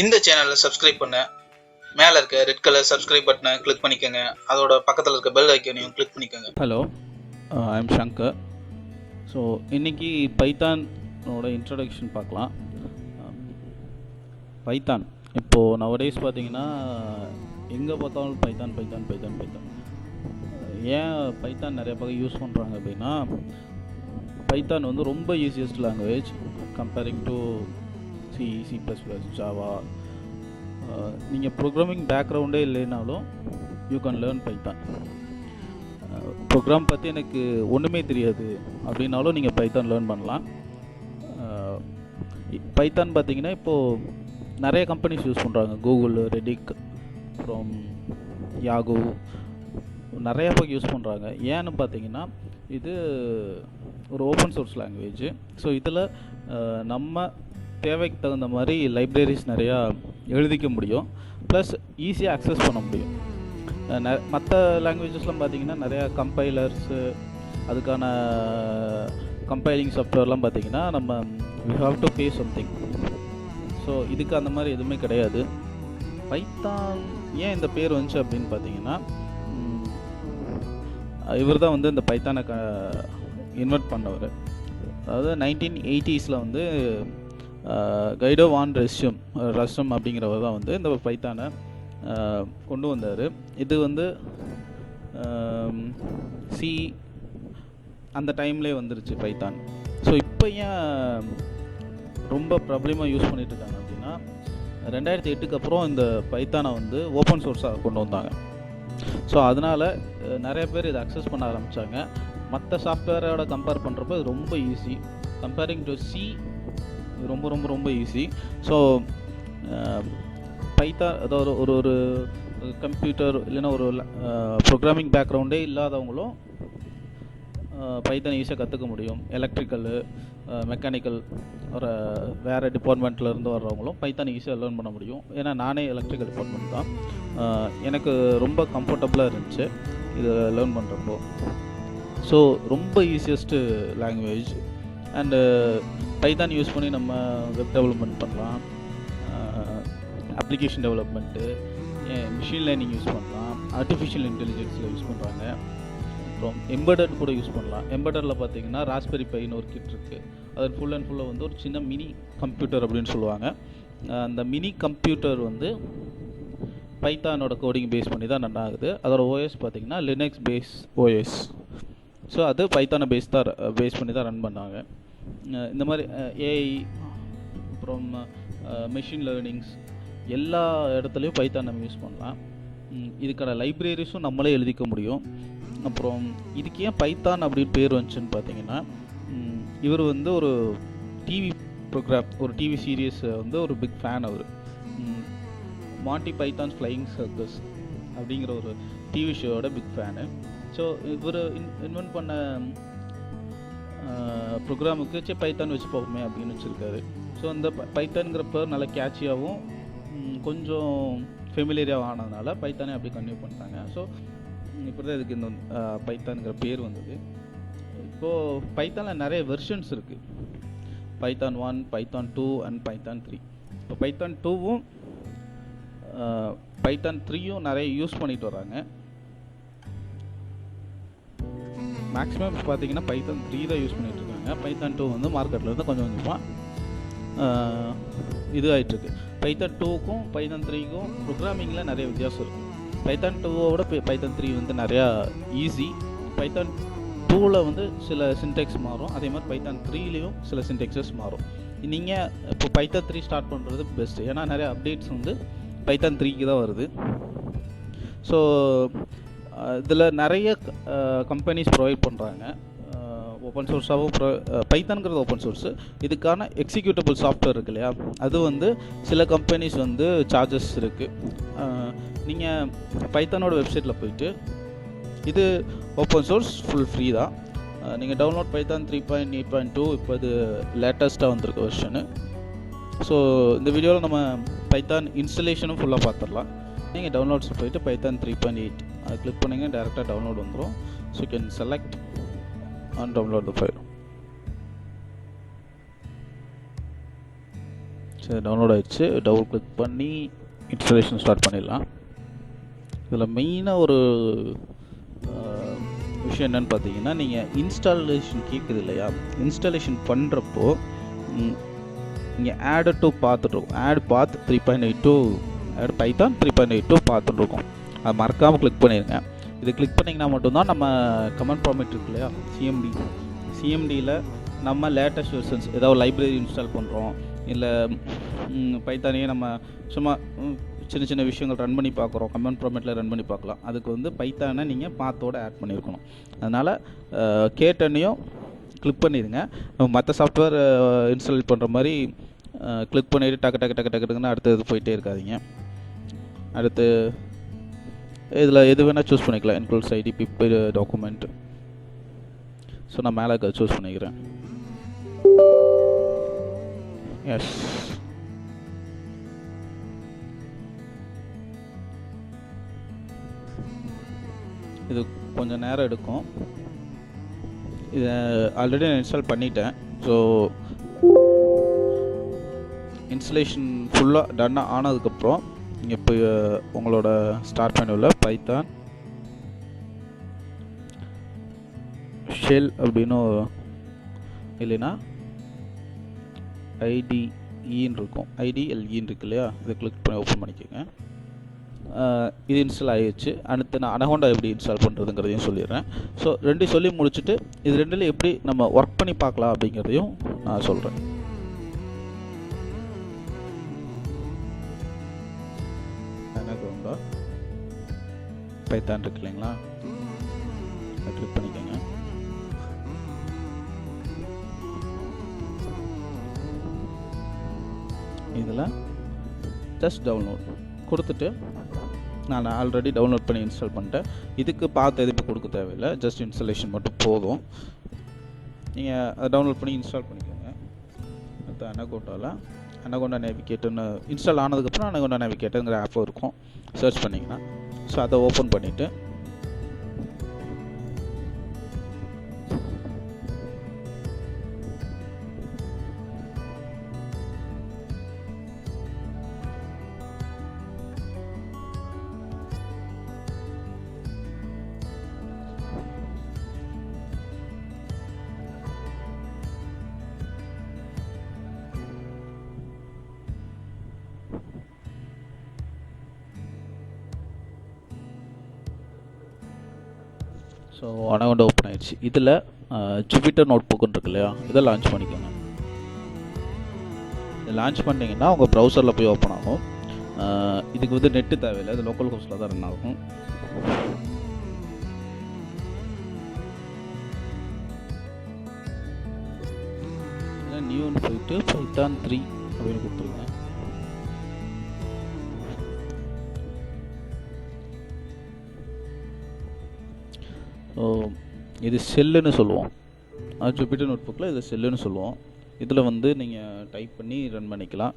இந்த சேனலை சப்ஸ்கிரைப் பண்ண மேலே இருக்க ரெட் கலர் சப்ஸ்கிரைப் பட்டனை கிளிக் பண்ணிக்கோங்க. அதோட பக்கத்தில் இருக்க பெல் ஐக்கனையும் கிளிக் பண்ணிக்கோங்க. Hello, I am Shankar. So இன்றைக்கி பைத்தானோட இன்ட்ரடக்ஷன் பார்க்கலாம். பைத்தான் இப்போது நவடேஸ் பார்த்தீங்கன்னா எங்கே பார்த்தாலும் பைத்தான் பைத்தான் பைத்தான் பைத்தான். ஏன் பைத்தான் நிறைய பக்கம் யூஸ் பண்ணுறாங்க அப்படின்னா, பைத்தான் வந்து ரொம்ப easiest language comparing to C, C plus plus, Java. நீங்கள் ப்ரோக்ராமிங் பேக்ரவுண்டே இல்லைனாலும் you can learn Python. Program பற்றி எனக்கு ஒன்றுமே தெரியாது அப்படின்னாலும் நீங்கள் பைத்தான் லேர்ன் பண்ணலாம். பைத்தான் பார்த்தீங்கன்னா இப்போது நிறைய கம்பெனிஸ் யூஸ் பண்ணுறாங்க. கூகுள், ரெடிக், அப்புறம் யாகு, நிறைய பக்கம் யூஸ் பண்ணுறாங்க. ஏன்னு பார்த்தீங்கன்னா இது ஒரு ஓப்பன் சோர்ஸ் லாங்குவேஜ். ஸோ இதில் நம்ம தேவைக்கு தகுந்த மாதிரி லைப்ரரிஸ் நிறையா எழுதிக்க முடியும், ப்ளஸ் ஈஸியாக அக்சஸ் பண்ண முடியும். மற்ற லாங்குவேஜஸ்லாம் பார்த்திங்கன்னா நிறையா கம்பைலர்ஸு, அதுக்கான கம்பைலிங் சாஃப்ட்வேர்லாம் பார்த்திங்கன்னா நம்ம we have to pay something. So இதுக்கு அந்த மாதிரி எதுவுமே கிடையாது. பைத்தான் ஏன் இந்த பேர் வந்துச்சு அப்படின்னு பார்த்தீங்கன்னா, இவர் தான் வந்து இந்த பைத்தானை இன்வெர்ட் பண்ணவர். அதாவது 1980s வந்து கைடோ வான் ரஸ்டம் அப்படிங்கிறவர் தான் வந்து இந்த பைத்தானை கொண்டு வந்தார். இது வந்து சி அந்த டைம்லேயே வந்துருச்சு பைத்தான். ஸோ இப்போ ஏன் ரொம்ப ப்ராப்ளமாக யூஸ் பண்ணிட்டு இருக்காங்க அப்படின்னா, 2008க்கு அப்புறம் இந்த பைத்தானை வந்து ஓப்பன் சோர்ஸாக கொண்டு வந்தாங்க. ஸோ அதனால் நிறைய பேர் இதை அக்சஸ் பண்ண ஆரம்பித்தாங்க. மற்ற சாஃப்ட்வேரோட கம்பேர் பண்ணுறப்போ இது ரொம்ப ஈஸி. கம்பேரிங் டு சி ரொம்ப ரொம்ப ரொம்ப ஈஸி. ஸோ பைத்தான் அதாவது ஒரு கம்ப்யூட்டர் இல்லைன்னா ஒரு ப்ரோக்ராமிங் பேக்ரவுண்டே இல்லாதவங்களும் பைத்தான் ஈஸியாக கற்றுக்க முடியும். எலக்ட்ரிக்கலு, மெக்கானிக்கல், ஒரு வேறு டிபார்ட்மெண்ட்டில் இருந்து வர்றவங்களும் பைத்தான் ஈஸியாக லேர்ன் பண்ண முடியும். ஏன்னா நானே எலக்ட்ரிக்கல் டிபார்ட்மெண்ட் தான். எனக்கு ரொம்ப கம்ஃபர்டபுளாக இருந்துச்சு இதை லேர்ன் பண்ணுறப்போ. ஸோ ரொம்ப easiest language. And Python use பண்ணி நம்ம வெப் டெவலப்மெண்ட் பண்ணலாம், application development, machine learning use பண்ணலாம், ஆர்டிஃபிஷியல் இன்டெலிஜென்ஸில் யூஸ் பண்ணுறாங்க. அப்புறம் எம்பெடட் கூட யூஸ் பண்ணலாம். எம்பெடரில் பார்த்தீங்கன்னா ராஸ்பெரி பைன்னு ஒரு கிட் இருக்குது. அது ஃபுல் அண்ட் ஃபுல்லாக வந்து ஒரு சின்ன மினி கம்ப்யூட்டர் அப்படின்னு சொல்லுவாங்க. அந்த மினி கம்ப்யூட்டர் வந்து பைத்தானோட கோடிங் பேஸ் பண்ணி தான் ரன் ஆகுது. அதோட ஓஎஸ் பார்த்திங்கன்னா லினக்ஸ் பேஸ் ஓஎஸ். ஸோ அது பைத்தானை பேஸ் பண்ணி தான் ரன் பண்ணாங்க. இந்த மாதிரி ஏஐ, அப்புறம் மெஷின் லேர்னிங்ஸ் எல்லா இடத்துலையும் பைத்தான் நம்ம யூஸ் பண்ணலாம். இதுக்கான லைப்ரரிஸும் நம்மளே எழுதிக்க முடியும். அப்புறம் இதுக்கு ஏன் பைத்தான் அப்படின்னு பேர் வந்துச்சுன்னு பார்த்தீங்கன்னா, இவர் வந்து ஒரு டிவி ப்ரோக்ராம், ஒரு டிவி சீரியஸ் வந்து ஒரு பிக் ஃபேன். அவர் மாண்டி பைத்தான்ஸ் ஃப்ளையிங் சர்க்கஸ் அப்படிங்கிற ஒரு டிவி ஷோவோட பிக் ஃபேனு. ஸோ இவர் இன்வென்ட் பண்ண ப்ரோக்ராமுக்கு பைத்தான் வச்சு பார்ப்போமே அப்படின்னு வச்சுருக்காரு. ஸோ அந்த பைத்தான்ங்கிற பேர் நல்லா கேட்சியாகவும் கொஞ்சம் ஃபெமிலியராக ஆனதுனால பைத்தானே அப்படி கன்டினியூ பண்ணிட்டாங்க. ஸோ இப்படி தான் இதுக்கு இந்த பைத்தான்ங்கிற பேர் வந்தது. இப்போது பைத்தானில் நிறைய வெர்ஷன்ஸ் இருக்குது. Python 1, Python 2 and Python 3. இப்போ பைத்தான் 2வும் பைத்தான் 3யும் நிறைய யூஸ் பண்ணிட்டு வராங்க. மேக்ஸிமம் பார்த்தீங்கன்னா பைத்தான் 3 தான் யூஸ் பண்ணிகிட்டு இருக்காங்க. பைத்தான் 2 வந்து மார்க்கெட்டில் இருந்து கொஞ்சம் கொஞ்சமாக இது ஆகிட்டுருக்கு. பைத்தான் 2க்கும் பைத்தான் 3க்கும் ப்ரோக்ராமிங்கில் நிறைய வித்தியாசம் இருக்குது. பைத்தான் 2வோட பைத்தான் 3 வந்து நிறையா ஈஸி. பைத்தான் 2ல் வந்து சில சின்டெக்ஸ் மாறும், அதே மாதிரி பைத்தான் 3லேயும் சில சின்டெக்ஸஸ் மாறும். நீங்கள் இப்போ பைத்தான் 3 ஸ்டார்ட் பண்ணுறது பெஸ்ட்டு. ஏன்னா நிறைய அப்டேட்ஸ் வந்து பைத்தான் 3க்கு தான் வருது. ஸோ இதில் நிறைய கம்பெனிஸ் ப்ரொவைட் பண்ணுறாங்க. ஓப்பன் சோர்ஸாகவும் பைத்தான்ங்கிறது ஓப்பன் சோர்ஸு. இதுக்கான எக்ஸிக்யூட்டபிள் சாஃப்ட்வேர் இருக்கு இல்லையா, அது வந்து சில கம்பெனிஸ் வந்து சார்ஜஸ் இருக்குது. நீங்கள் பைத்தானோட வெப்சைட்டில் போயிட்டு, இது ஓப்பன் சோர்ஸ் ஃபுல் ஃப்ரீ தான். நீங்கள் டவுன்லோட் பைத்தான் 3.8.2 இப்போ இது லேட்டஸ்ட்டாக வந்திருக்க வெர்ஷனு. ஸோ இந்த வீடியோவில் நம்ம பைத்தான் இன்ஸ்டலேஷனும் ஃபுல்லாக பார்த்துடலாம். நீங்கள் டவுன்லோட்ஸ் போயிட்டு பைத்தான் 3.8 அதை கிளிக் பண்ணிங்க, டேரெக்டாக டவுன்லோட் வந்துடும். So you can select and download the file. சரி, டவுன்லோட் ஆயிடுச்சு. டபுள் கிளிக் பண்ணி இன்ஸ்டாலேஷன் ஸ்டார்ட் பண்ணிடலாம். இதில் மெயினாக ஒரு விஷயம் என்னென்னு பார்த்தீங்கன்னா, நீங்கள் இன்ஸ்டாலேஷன் கேட்குது இல்லையா, இன்ஸ்டாலேஷன் பண்ணுறப்போ நீங்கள் ஆட் டு பார்த்துட்ருக்கோம், ஆட் பாத் 3.82, ஆட் பைத்தான் 3.82 பார்த்துட்ருக்கோம். அது மறக்காமல் கிளிக் பண்ணிடுங்க. இது கிளிக் பண்ணிங்கன்னா மட்டும்தான் நம்ம கமெண்ட் ப்ராம்ப்ட் இருக்கு இல்லையா, சிஎம்டியில் நம்ம லேட்டஸ்ட் வெர்ஷன்ஸ் ஏதாவது லைப்ரரி இன்ஸ்டால் பண்ணுறோம், இல்லை பைத்தானையே நம்ம சும்மா சின்ன சின்ன விஷயங்கள் ரன் பண்ணி பார்க்குறோம், கமெண்ட் ப்ராம்ப்ட்டில் ரன் பண்ணி பார்க்கலாம். அதுக்கு வந்து பைத்தானை நீங்கள் பாத்தோடு ஆட் பண்ணியிருக்கணும். அதனால் கேட்டனையும் கிளிக் பண்ணிடுங்க. நம்ம மற்ற சாஃப்ட்வேர் இன்ஸ்டால் பண்ணுற மாதிரி கிளிக் பண்ணிவிட்டு டக்குன்னு அடுத்தது போயிட்டே இருக்காதிங்க. அடுத்து இதில் எது வேணால் சூஸ் பண்ணிக்கலாம், இன்க்ளூட்ஸ் ஐடி, பிப், டாக்குமெண்ட். ஸோ நான் மேலே சூஸ் பண்ணிக்கிறேன். எஸ், இது கொஞ்சம் நேரம் எடுக்கும். இதை ஆல்ரெடி நான் இன்ஸ்டால் பண்ணிட்டேன். ஸோ இன்ஸ்டலேஷன் ஃபுல்லாக டன்னாக ஆனதுக்கப்புறம் நீங்கள் இப்போ உங்களோட ஸ்டார்ட் மெனுவில் பைத்தான் ஷெல் அப்படின்னு இல்லைன்னா ஐடிஇன்னு இருக்கும், ஐடிஎல்இன்னு இருக்கு இல்லையா, இதை கிளிக் பண்ணி ஓப்பன் பண்ணிக்கோங்க. இது இன்ஸ்டால் ஆகிடுச்சு. அடுத்து நான் அனகோண்டா எப்படி இன்ஸ்டால் பண்ணுறதுங்கிறதையும் சொல்லிடுறேன். ஸோ ரெண்டையும் சொல்லி முடிச்சுட்டு இது ரெண்டில் எப்படி நம்ம ஒர்க் பண்ணி பார்க்கலாம் அப்படிங்கிறதையும் நான் சொல்கிறேன். அனகோண்டா பைத்தான் இருக்கு இல்லைங்களா, அதை கிளிக் பண்ணிக்கோங்க. இதில் ஜஸ்ட் டவுன்லோட் கொடுத்துட்டு, நான் ஆல்ரெடி டவுன்லோட் பண்ணி இன்ஸ்டால் பண்ணிட்டேன். இதுக்கு பார்த்து எதுவும் கொடுக்க தேவையில்லை, ஜஸ்ட் இன்ஸ்டாலேஷன் மட்டும் போதும். நீங்கள் அதை டவுன்லோட் பண்ணி இன்ஸ்டால் பண்ணிக்கோங்க. அடுத்து அனகோண்டா நேவிகேட்டர்னு இன்ஸ்டால் ஆனதுக்கப்புறம் அனகோண்டா நேவிகேட்டருங்கிற ஆப்பும் இருக்கும், சர்ச் பண்ணிங்கன்னா. ஸோ அதை ஓப்பன் பண்ணிவிட்டு ஸோ அனகோண்டா ஓப்பன் ஆயிடுச்சு. இதில் ஜூபிட்டர் நோட் புக்குன்னு இருக்கு இல்லையா, இதை லான்ச் பண்ணிக்கோங்க. இதை லான்ச் பண்ணிங்கன்னா உங்கள் ப்ரௌசரில் போய் ஓப்பன் ஆகும். இதுக்கு வந்து நெட்டு தேவையில்லை, இது லோக்கல் ஹோஸ்ட்டில் தான் ரன் ஆகும். நியூன்னு போயிட்டு பைத்தான் 3 அப்படின்னு கொடுத்துருங்க. இது செல்லுன்னு சொல்லுவோம், ஜூபிட்டர் நோட் புக்கில் இது செல்லுன்னு சொல்லுவோம். இதில் வந்து நீங்கள் டைப் பண்ணி ரன் பண்ணிக்கலாம்.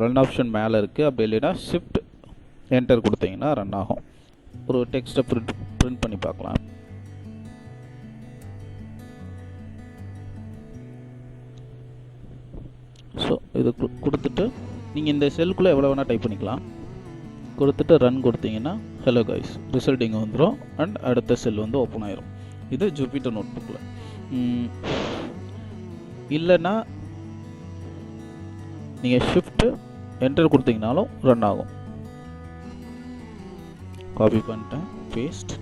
ரன் ஆப்ஷன் மேலே இருக்குது, அப்படி இல்லைன்னா ஷிஃப்ட் என்டர் கொடுத்தீங்கன்னா ரன் ஆகும். ஒரு டெக்ஸ்ட்டை பிரிண்ட் பண்ணி பார்க்கலாம். ஸோ இது கொடுத்துட்டு நீங்கள் இந்த செல்லுக்குள்ளே எவ்வளோ வேணால் டைப் பண்ணிக்கலாம். கொடுத்துட்டு ரன் கொடுத்தீங்கன்னா ஹலோ கைஸ் ரிசல்ட் இங்கே வந்துடும். அண்ட் அடுத்த செல் வந்து ஓப்பன் ஆயிரும். இது ஜூபிட்டர் நோட் புக்கில். இல்லைன்னா நீங்கள் ஷிஃப்ட்டு என்டர் கொடுத்தீங்கனாலும் ரன் ஆகும். காப்பி பண்ணிட்டேன், பேஸ்ட்,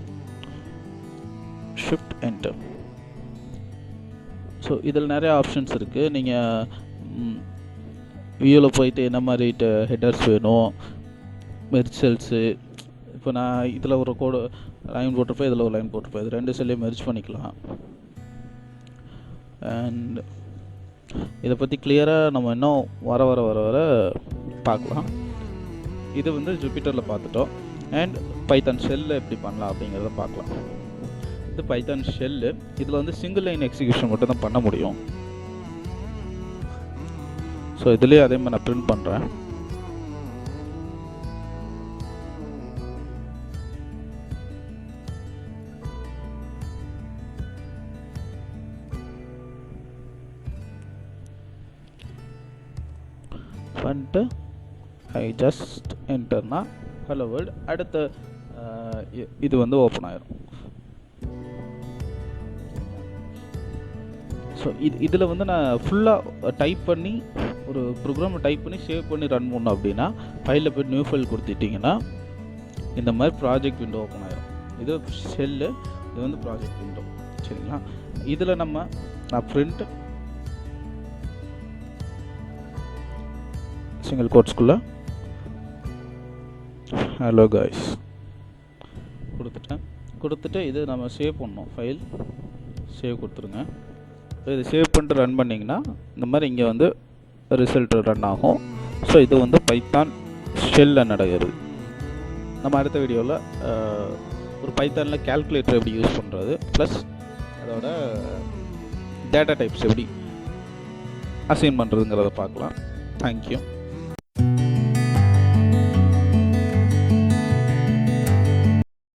ஷிஃப்ட் என்டர். ஸோ இதில் நிறைய ஆப்ஷன்ஸ் இருக்குது. நீங்கள் வியூவில் போயிட்டு என்ன மாதிரி ஹெடர்ஸ் வேணும், மெர்ஜ் செல்ஸு, இப்போ நான் இதில் ஒரு கோடு லைன் போட்டிருப்பேன், இதில் ஒரு லைன் போட்டிருப்பேன், இது ரெண்டு செல்லையும் மெர்ஜ் பண்ணிக்கலாம். அண்ட் இதை பற்றி கிளியராக நம்ம இன்னும் வர வர வர வர பார்க்கலாம். இது வந்து ஜூபிட்டரில் பார்த்துட்டோம். அண்ட் பைத்தான் ஷெல்லில் எப்படி பண்ணலாம் அப்படிங்கிறத பார்க்கலாம். இது பைத்தான் ஷெல்லு. இதில் வந்து சிங்கிள் லைன் எக்ஸிக்யூஷன் மட்டும் தான் பண்ண முடியும். ஸோ இதுலேயே அதே மாதிரி நான் பிரிண்ட் பண்ணுறேன். பண்ணிட்டு ஐ ஜஸ்ட் என்டர்னா ஹலோ வேர்ல்டு அடுத்த இது வந்து ஓப்பன் ஆயிரும். ஸோ இதில் வந்து நான் ஃபுல்லாக டைப் பண்ணி ஒரு ப்ரோக்ராமை டைப் பண்ணி சேவ் பண்ணி ரன் பண்ணோம் அப்படின்னா ஃபைலில் போய் நியூ ஃபைல் கொடுத்துட்டிங்கன்னா இந்த மாதிரி ப்ராஜெக்ட் விண்டோ ஓப்பன் ஆயிரும். இது ஷெல்லு, இது வந்து ப்ராஜெக்ட் விண்டோ. சரிங்களா? இதில் நான் பிரிண்ட் சிங்கிள் கோட்ஸ்குள்ளே ஹலோ காய்ஸ் கொடுத்துட்டு இது நம்ம சேவ் பண்ணோம். ஃபைல் சேவ் கொடுத்துருங்க. இது சேவ் பண்ணிட்டு ரன் பண்ணிங்கன்னா இந்த மாதிரி இங்கே வந்து ரிசல்ட் ரன் ஆகும். ஸோ இது வந்து பைத்தான் ஷெல்லில் நடக்கிறது. நம்ம அடுத்த வீடியோவில் ஒரு பைத்தானில் கால்குலேட்டர் எப்படி யூஸ் பண்ணுறது ப்ளஸ் அதோட டேட்டா டைப்ஸ் எப்படி அசைன் பண்ணுறதுங்கிறத பார்க்கலாம். தேங்க்யூ.